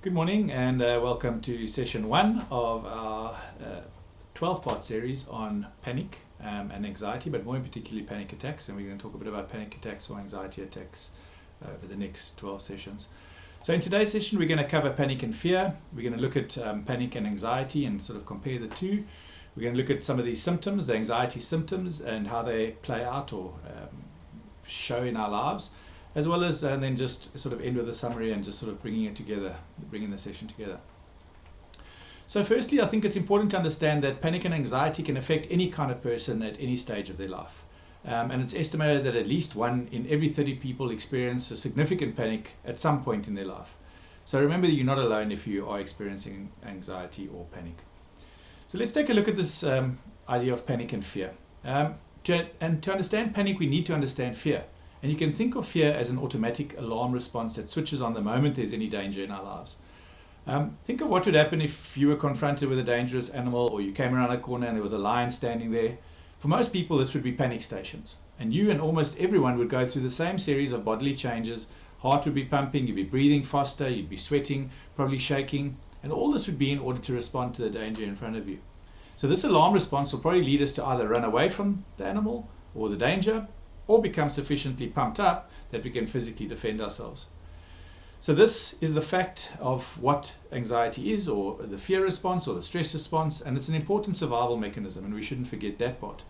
Good morning and welcome to session 1 of our 12-part series on panic and anxiety, but more in particularly panic attacks. And we're going to talk a bit about panic attacks or anxiety attacks over the next 12 sessions. So in today's session, we're going to cover panic and fear. We're going to look at panic and anxiety and sort of compare the two. We're going to look at some of these symptoms, the anxiety symptoms, and how they play out or show in our lives, as well as and then just sort of end with a summary and just sort of bringing it together, bringing the session together. So firstly, I think it's important to understand that panic and anxiety can affect any kind of person at any stage of their life. And it's estimated that at least 1 in every 30 people experience a significant panic at some point in their life. So remember that you're not alone if you are experiencing anxiety or panic. So let's take a look at this idea of panic and fear. To understand panic, we need to understand fear. And you can think of fear as an automatic alarm response that switches on the moment there's any danger in our lives. Think of what would happen if you were confronted with a dangerous animal, or you came around a corner and there was a lion standing there. For most people, this would be panic stations. And you and almost everyone would go through the same series of bodily changes. Heart would be pumping, you'd be breathing faster, you'd be sweating, probably shaking. And all this would be in order to respond to the danger in front of you. So this alarm response will probably lead us to either run away from the animal or the danger, or become sufficiently pumped up that we can physically defend ourselves. So this is the fact of what anxiety is, or the fear response, or the stress response, and it's an important survival mechanism, and we shouldn't forget that part.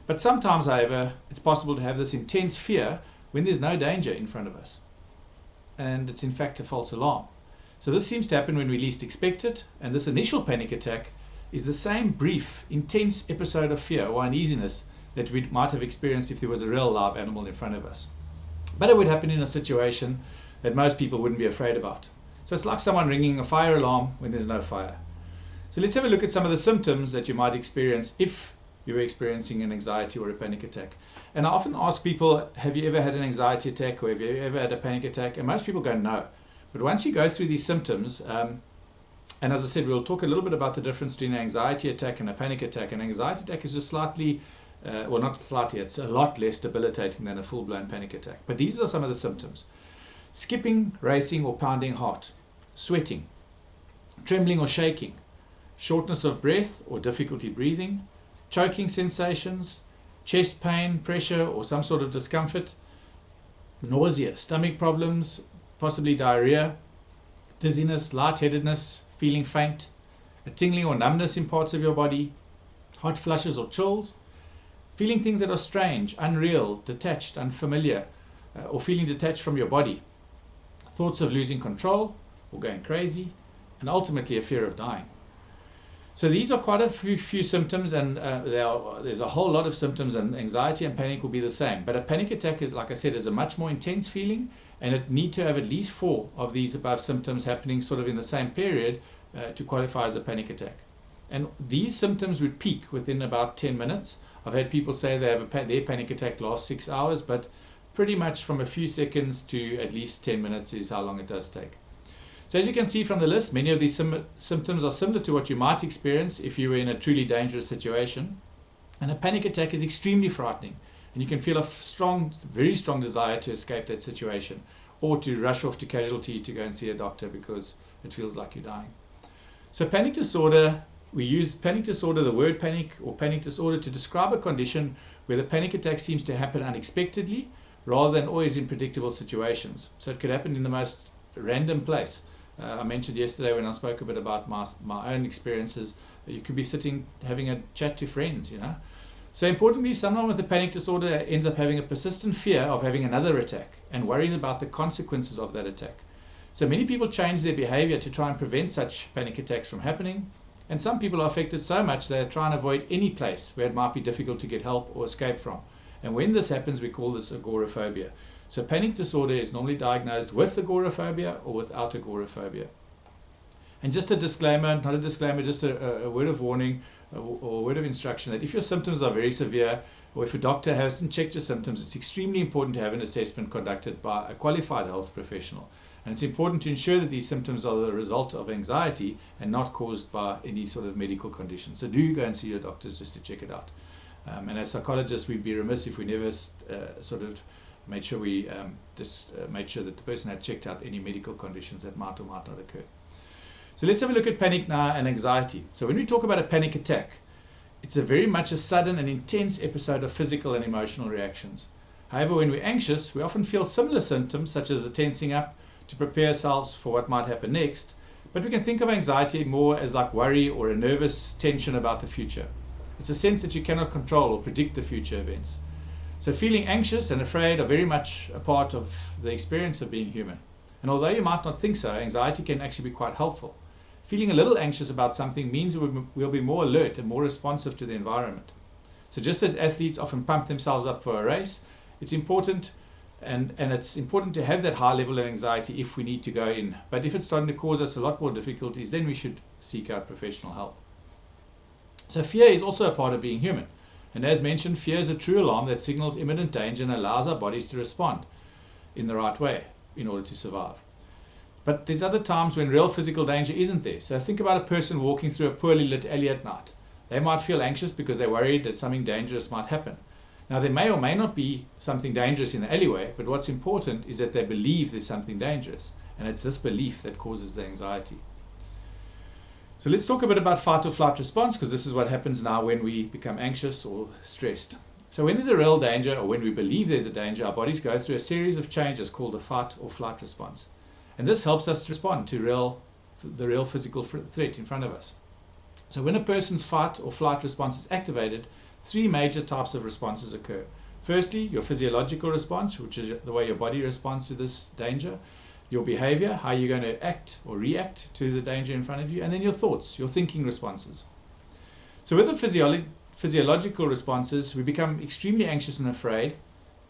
But sometimes, however, it's possible to have this intense fear when there's no danger in front of us, and it's in fact a false alarm. So this seems to happen when we least expect it, and this initial panic attack is the same brief, intense episode of fear or uneasiness that we might have experienced if there was a real live animal in front of us. But it would happen in a situation that most people wouldn't be afraid about. So it's like someone ringing a fire alarm when there's no fire. So let's have a look at some of the symptoms that you might experience if you were experiencing an anxiety or a panic attack. And I often ask people, have you ever had an anxiety attack, or have you ever had a panic attack? And most people go, no. But once you go through these symptoms, and as I said, we'll talk a little bit about the difference between an anxiety attack and a panic attack. An anxiety attack is just slightly not slightly, it's a lot less debilitating than a full-blown panic attack. But these are some of the symptoms. Skipping, racing or pounding heart, sweating, trembling or shaking, shortness of breath or difficulty breathing, choking sensations, chest pain, pressure or some sort of discomfort, nausea, stomach problems, possibly diarrhea, dizziness, lightheadedness, feeling faint, a tingling or numbness in parts of your body, hot flushes or chills, feeling things that are strange, unreal, detached, unfamiliar, or feeling detached from your body, thoughts of losing control or going crazy, and ultimately a fear of dying. So these are quite a few symptoms, and there's a whole lot of symptoms, and anxiety and panic will be the same. But a panic attack, is, like I said, is a much more intense feeling, and it need to have at least 4 of these above symptoms happening sort of in the same period to qualify as a panic attack. And these symptoms would peak within about 10 minutes. I've had people say they have their panic attack lasts 6 hours, but pretty much from a few seconds to at least 10 minutes is how long it does take. So as you can see from the list, many of these symptoms are similar to what you might experience if you were in a truly dangerous situation. And a panic attack is extremely frightening, and you can feel a very strong desire to escape that situation, or to rush off to casualty to go and see a doctor because it feels like you're dying. So panic disorder, we use panic disorder, the word panic or panic disorder, to describe a condition where the panic attack seems to happen unexpectedly rather than always in predictable situations. So it could happen in the most random place. I mentioned yesterday when I spoke a bit about my own experiences, you could be sitting having a chat to friends, So importantly, someone with a panic disorder ends up having a persistent fear of having another attack and worries about the consequences of that attack. So many people change their behavior to try and prevent such panic attacks from happening. And some people are affected so much they try and avoid any place where it might be difficult to get help or escape from. And when this happens, we call this agoraphobia. So panic disorder is normally diagnosed with agoraphobia or without agoraphobia. And just a disclaimer, not a disclaimer, just a word of warning or a word of instruction that if your symptoms are very severe, or if a doctor hasn't checked your symptoms, it's extremely important to have an assessment conducted by a qualified health professional. And it's important to ensure that these symptoms are the result of anxiety and not caused by any sort of medical condition. So do go and see your doctors just to check it out. And as psychologists, we'd be remiss if we never sort of made sure we made sure that the person had checked out any medical conditions that might or might not occur. So let's have a look at panic now and anxiety. So when we talk about a panic attack, it's very much a sudden and intense episode of physical and emotional reactions. However, when we're anxious, we often feel similar symptoms such as the tensing up to prepare ourselves for what might happen next, but we can think of anxiety more as like worry or a nervous tension about the future. It's a sense that you cannot control or predict the future events. So feeling anxious and afraid are very much a part of the experience of being human. And although you might not think so, anxiety can actually be quite helpful. Feeling a little anxious about something means we'll be more alert and more responsive to the environment. So just as athletes often pump themselves up for a race, it's important and it's important to have that high level of anxiety if we need to go in. But if it's starting to cause us a lot more difficulties, then we should seek out professional help. So fear is also a part of being human. And as mentioned, fear is a true alarm that signals imminent danger and allows our bodies to respond in the right way in order to survive. But there's other times when real physical danger isn't there. So think about a person walking through a poorly lit alley at night. They might feel anxious because they're worried that something dangerous might happen. Now, there may or may not be something dangerous in the alleyway, but what's important is that they believe there's something dangerous. And it's this belief that causes the anxiety. So let's talk a bit about fight or flight response, because this is what happens now when we become anxious or stressed. So when there's a real danger, or when we believe there's a danger, our bodies go through a series of changes called a fight or flight response. And this helps us to respond to the real physical threat in front of us. So when a person's fight or flight response is activated, three major types of responses occur. Firstly, your physiological response, which is the way your body responds to this danger. Your behavior, how you're going to act or react to the danger in front of you. And then your thoughts, your thinking responses. So with the physiological responses, we become extremely anxious and afraid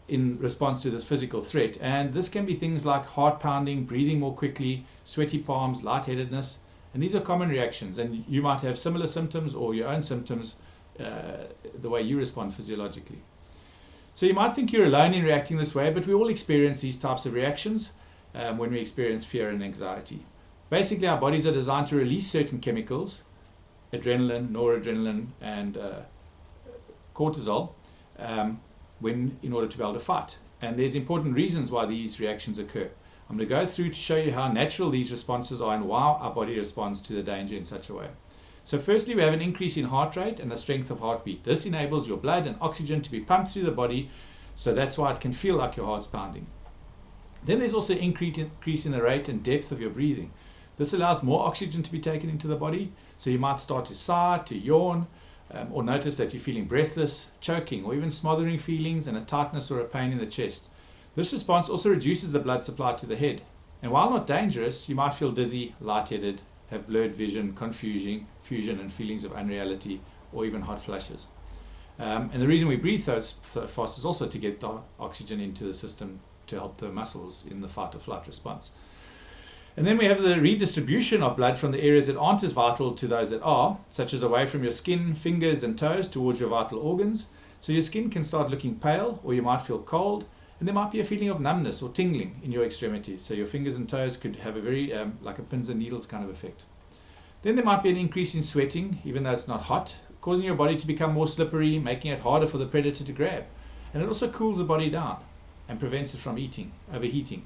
in response to this physical threat. And this can be things like heart pounding, breathing more quickly, sweaty palms, lightheadedness. And these are common reactions. And you might have similar symptoms or your own symptoms the way you respond physiologically. So you might think you're alone in reacting this way, but we all experience these types of reactions when we experience fear and anxiety. Basically, our bodies are designed to release certain chemicals, adrenaline, noradrenaline, and cortisol, in order to be able to fight. And there's important reasons why these reactions occur. I'm going to go through to show you how natural these responses are and why our body responds to the danger in such a way. So firstly, we have an increase in heart rate and the strength of heartbeat. This enables your blood and oxygen to be pumped through the body, so that's why it can feel like your heart's pounding. Then there's also an increase in the rate and depth of your breathing. This allows more oxygen to be taken into the body, so you might start to sigh, to yawn, or notice that you're feeling breathless, choking, or even smothering feelings and a tightness or a pain in the chest. This response also reduces the blood supply to the head. And while not dangerous, you might feel dizzy, lightheaded, have blurred vision, confusion, and feelings of unreality, or even hot flushes. And the reason we breathe so fast is also to get the oxygen into the system to help the muscles in the fight or flight response. And then we have the redistribution of blood from the areas that aren't as vital to those that are, such as away from your skin, fingers and toes towards your vital organs. So your skin can start looking pale, or you might feel cold, and there might be a feeling of numbness or tingling in your extremities. So your fingers and toes could have a very like a pins and needles kind of effect. Then there might be an increase in sweating, even though it's not hot, causing your body to become more slippery, making it harder for the predator to grab. And it also cools the body down and prevents it from overheating.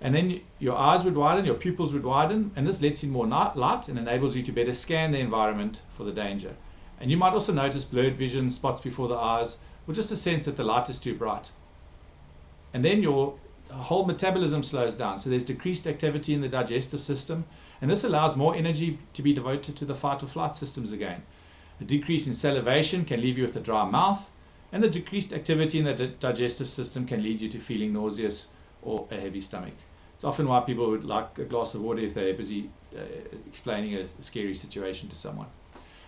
And then your eyes would widen, your pupils would widen, and this lets in more light and enables you to better scan the environment for the danger. And you might also notice blurred vision, spots before the eyes, or just a sense that the light is too bright. And then your whole metabolism slows down, so there's decreased activity in the digestive system, and this allows more energy to be devoted to the fight or flight systems again. A decrease in salivation can leave you with a dry mouth, and the decreased activity in the digestive system can lead you to feeling nauseous or a heavy stomach. It's often why people would like a glass of water if they're busy explaining a scary situation to someone.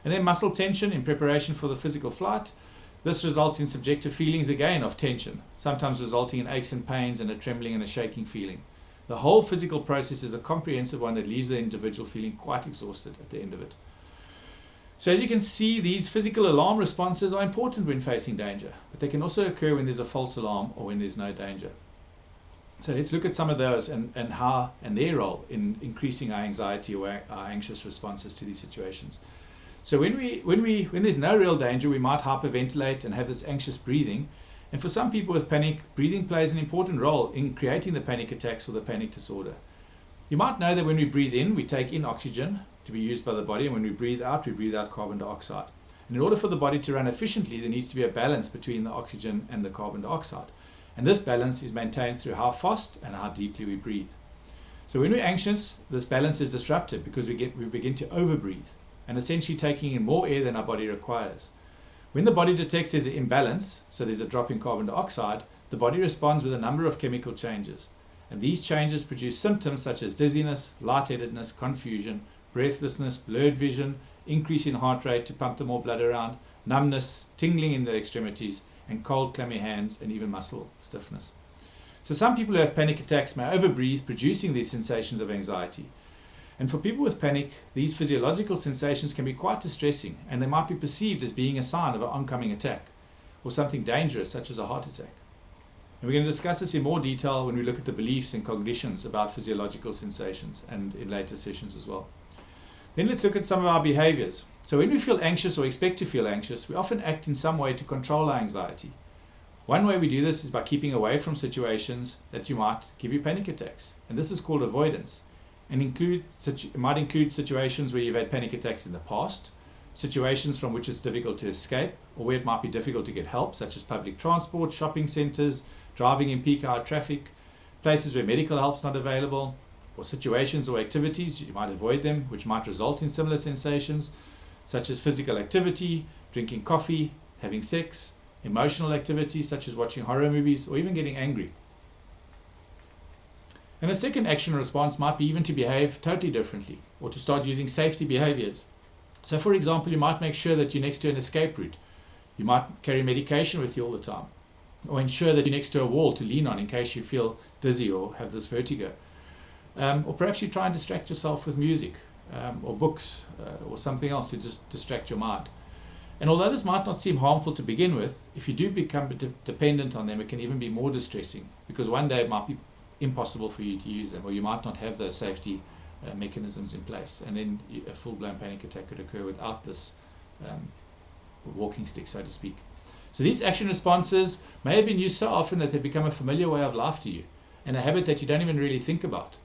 And then muscle tension in preparation for the physical flight. This results in subjective feelings again of tension, sometimes resulting in aches and pains and a trembling and a shaking feeling. The whole physical process is a comprehensive one that leaves the individual feeling quite exhausted at the end of it. So as you can see, these physical alarm responses are important when facing danger, but they can also occur when there's a false alarm or when there's no danger. So let's look at some of those and their role in increasing our anxiety or our anxious responses to these situations. So when there's no real danger, we might hyperventilate and have this anxious breathing. And for some people with panic, breathing plays an important role in creating the panic attacks or the panic disorder. You might know that when we breathe in, we take in oxygen to be used by the body, and when we breathe out carbon dioxide. And in order for the body to run efficiently, there needs to be a balance between the oxygen and the carbon dioxide. And this balance is maintained through how fast and how deeply we breathe. So when we're anxious, this balance is disrupted because we begin to overbreathe and essentially taking in more air than our body requires. When the body detects there's an imbalance, so there's a drop in carbon dioxide, the body responds with a number of chemical changes. And these changes produce symptoms such as dizziness, lightheadedness, confusion, breathlessness, blurred vision, increase in heart rate to pump the more blood around, numbness, tingling in the extremities, and cold, clammy hands, and even muscle stiffness. So some people who have panic attacks may overbreathe, producing these sensations of anxiety. And for people with panic, these physiological sensations can be quite distressing, and they might be perceived as being a sign of an oncoming attack or something dangerous, such as a heart attack. And we're going to discuss this in more detail when we look at the beliefs and cognitions about physiological sensations, and in later sessions as well. Then let's look at some of our behaviors. So when we feel anxious or expect to feel anxious, we often act in some way to control our anxiety. One way we do this is by keeping away from situations that might give you panic attacks. And this is called avoidance. And it might include situations where you've had panic attacks in the past, situations from which it's difficult to escape, or where it might be difficult to get help, such as public transport, shopping centers, driving in peak hour traffic, places where medical help's not available, or situations or activities, you might avoid them, which might result in similar sensations, such as physical activity, drinking coffee, having sex, emotional activities such as watching horror movies, or even getting angry. And a second action response might be even to behave totally differently, or to start using safety behaviors. So for example, you might make sure that you're next to an escape route. You might carry medication with you all the time, or ensure that you're next to a wall to lean on in case you feel dizzy or have this vertigo. Or perhaps you try and distract yourself with music, or books, or something else to just distract your mind. And although this might not seem harmful to begin with, if you do become dependent on them, it can even be more distressing, because one day it might be impossible for you to use them, or you might not have those safety mechanisms in place, and then a full-blown panic attack could occur without this walking stick, so to speak. So these action responses may have been used so often that they become a familiar way of life to you, and a habit that you don't even really think about.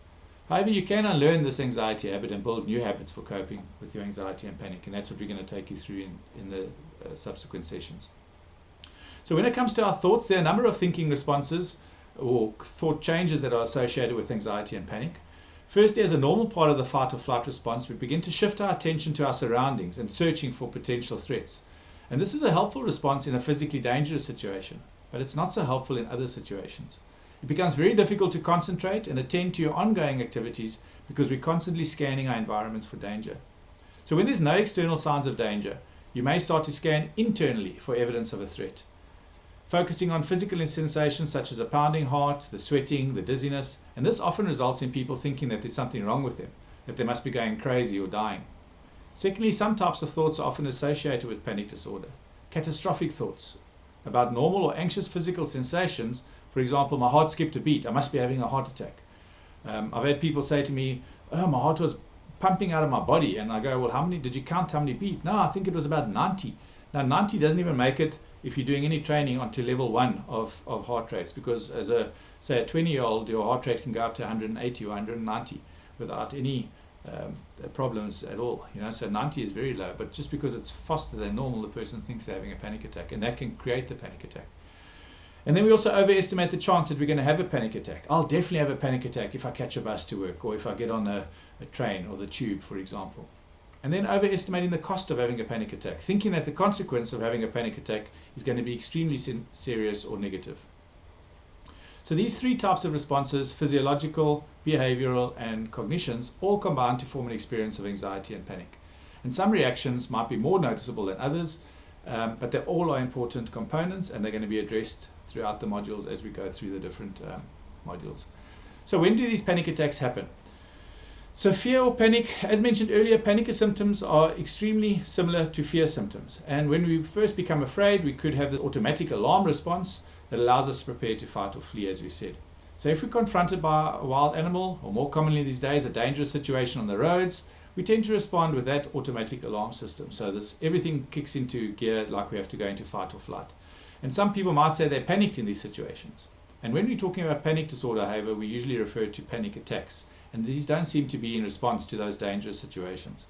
However, you can unlearn this anxiety habit and build new habits for coping with your anxiety and panic, and that's what we're going to take you through in the subsequent sessions. So when it comes to our thoughts, there are a number of thinking responses or thought changes that are associated with anxiety and panic. Firstly, as a normal part of the fight or flight response, we begin to shift our attention to our surroundings and searching for potential threats. And this is a helpful response in a physically dangerous situation, but it's not so helpful in other situations. It becomes very difficult to concentrate and attend to your ongoing activities because we're constantly scanning our environments for danger. So when there's no external signs of danger, you may start to scan internally for evidence of a threat, focusing on physical sensations such as a pounding heart, the sweating, the dizziness, and this often results in people thinking that there's something wrong with them, that they must be going crazy or dying. Secondly, some types of thoughts are often associated with panic disorder. Catastrophic thoughts about normal or anxious physical sensations. For example, my heart skipped a beat, I must be having a heart attack. I've had people say to me, oh, my heart was pumping out of my body, and I go, well, did you count how many beat? No, I think it was about 90. Now 90 doesn't even make it if you're doing any training onto level 1 of heart rates, because as a 20-year-old, your heart rate can go up to 180 or 190 without any problems at all. So 90 is very low, but just because it's faster than normal, the person thinks they're having a panic attack, and that can create the panic attack. And then we also overestimate the chance that we're going to have a panic attack. I'll definitely have a panic attack if I catch a bus to work, or if I get on a train or the tube, for example. And then overestimating the cost of having a panic attack, thinking that the consequence of having a panic attack is going to be extremely serious or negative. So these three types of responses, physiological, behavioral, and cognitions, all combine to form an experience of anxiety and panic. And some reactions might be more noticeable than others, but they all are important components, and they're going to be addressed throughout the modules as we go through the different modules. So when do these panic attacks happen? So fear or panic, as mentioned earlier, panic symptoms are extremely similar to fear symptoms. And when we first become afraid, we could have this automatic alarm response that allows us to prepare to fight or flee, as we've said. So if we're confronted by a wild animal, or more commonly these days, a dangerous situation on the roads, we tend to respond with that automatic alarm system. So everything kicks into gear like we have to go into fight or flight. And some people might say they're panicked in these situations. And when we're talking about panic disorder, however, we usually refer to panic attacks. and these don't seem to be in response to those dangerous situations.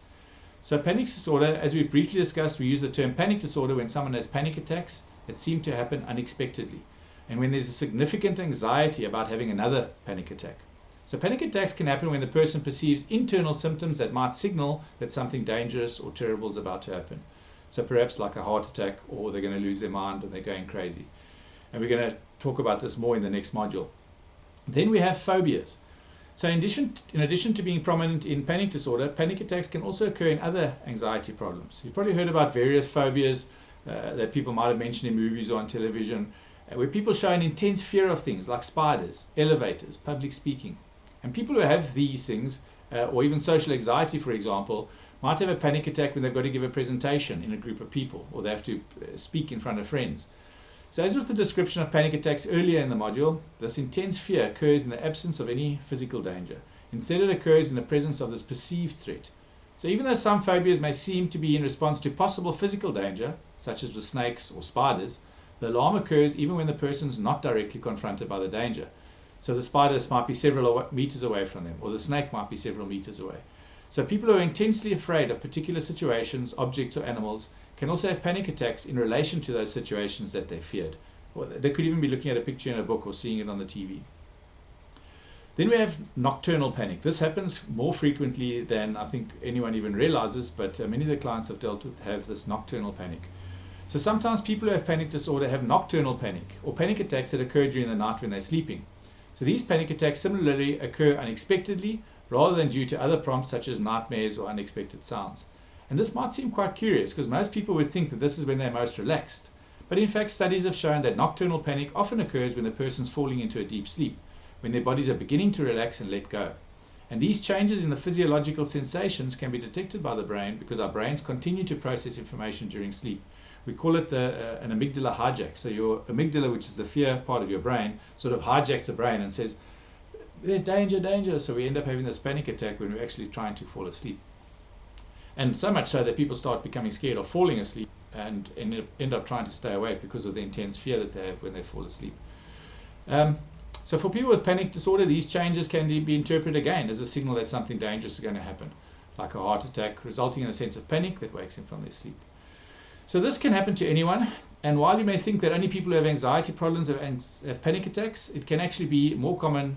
So panic disorder, as we've briefly discussed, we use the term panic disorder when someone has panic attacks that seem to happen unexpectedly, and when there's a significant anxiety about having another panic attack. So panic attacks can happen when the person perceives internal symptoms that might signal that something dangerous or terrible is about to happen. So perhaps like a heart attack, or they're going to lose their mind and they're going crazy. And we're going to talk about this more in the next module. Then we have phobias. So in addition to being prominent in panic disorder, panic attacks can also occur in other anxiety problems. You've probably heard about various phobias that people might have mentioned in movies or on television, where people show an intense fear of things like spiders, elevators, public speaking. And people who have these things, or even social anxiety, for example, might have a panic attack when they've got to give a presentation in a group of people, or they have to speak in front of friends. So as with the description of panic attacks earlier in the module, this intense fear occurs in the absence of any physical danger. Instead, it occurs in the presence of this perceived threat. So even though some phobias may seem to be in response to possible physical danger, such as with snakes or spiders, the alarm occurs even when the person is not directly confronted by the danger. So the spiders might be several meters away from them, or the snake might be several meters away. So people who are intensely afraid of particular situations, objects, or animals can also have panic attacks in relation to those situations that they feared. Or they could even be looking at a picture in a book or seeing it on the TV. Then we have nocturnal panic. This happens more frequently than I think anyone even realizes, but many of the clients I've dealt with have this nocturnal panic. So sometimes people who have panic disorder have nocturnal panic, or panic attacks that occur during the night when they're sleeping. So these panic attacks similarly occur unexpectedly rather than due to other prompts such as nightmares or unexpected sounds. And this might seem quite curious because most people would think that this is when they're most relaxed. But in fact, studies have shown that nocturnal panic often occurs when the person's falling into a deep sleep, when their bodies are beginning to relax and let go. And these changes in the physiological sensations can be detected by the brain because our brains continue to process information during sleep. We call it an amygdala hijack. So your amygdala, which is the fear part of your brain, sort of hijacks the brain and says, there's danger, danger. So we end up having this panic attack when we're actually trying to fall asleep. And so much so that people start becoming scared of falling asleep and end up trying to stay awake because of the intense fear that they have when they fall asleep. So for people with panic disorder, these changes can be interpreted again as a signal that something dangerous is going to happen, like a heart attack, resulting in a sense of panic that wakes them from their sleep. So this can happen to anyone, and while you may think that only people who have anxiety problems have panic attacks, it can actually be more common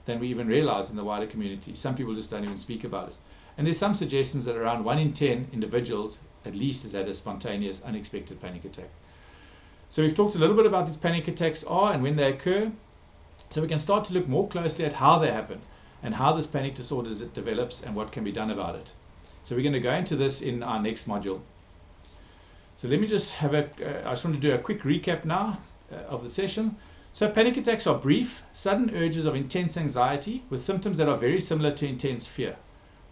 than we even realize in the wider community. Some people just don't even speak about it. And there's some suggestions that around 1 in 10 individuals at least has had a spontaneous, unexpected panic attack. So we've talked a little bit about these panic attacks are and when they occur, so we can start to look more closely at how they happen and how this panic disorder develops and what can be done about it. So we're going to go into this in our next module. So let me just I just want to do a quick recap now of the session. So panic attacks are brief, sudden urges of intense anxiety with symptoms that are very similar to intense fear.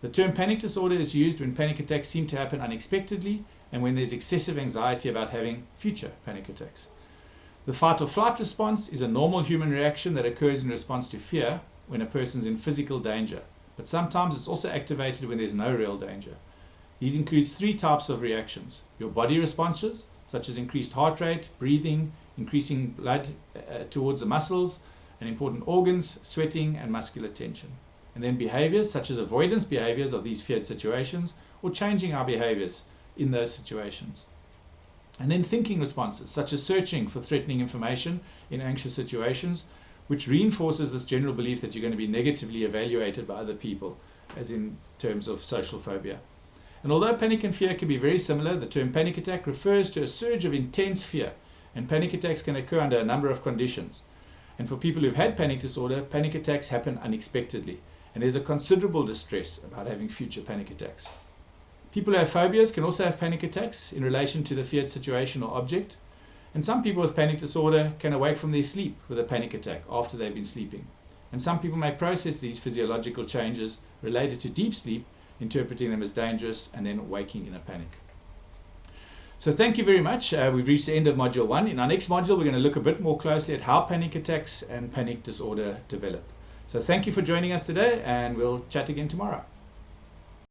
The term panic disorder is used when panic attacks seem to happen unexpectedly and when there's excessive anxiety about having future panic attacks. The fight or flight response is a normal human reaction that occurs in response to fear when a person's in physical danger, but sometimes it's also activated when there's no real danger. These includes 3 types of reactions: your body responses, such as increased heart rate, breathing, increasing blood towards the muscles and important organs, sweating, and muscular tension. And then behaviors such as avoidance behaviors of these feared situations or changing our behaviors in those situations. And then thinking responses such as searching for threatening information in anxious situations, which reinforces this general belief that you're going to be negatively evaluated by other people, as in terms of social phobia. And although panic and fear can be very similar, the term panic attack refers to a surge of intense fear, and panic attacks can occur under a number of conditions. And for people who've had panic disorder, panic attacks happen unexpectedly, and there's a considerable distress about having future panic attacks. People who have phobias can also have panic attacks in relation to the feared situation or object, and some people with panic disorder can awake from their sleep with a panic attack after they've been sleeping. And some people may process these physiological changes related to deep sleep, interpreting them as dangerous and then waking in a panic. So thank you very much. We've reached the end of Module 1. In our next module, we're going to look a bit more closely at how panic attacks and panic disorder develop. So thank you for joining us today, and we'll chat again tomorrow.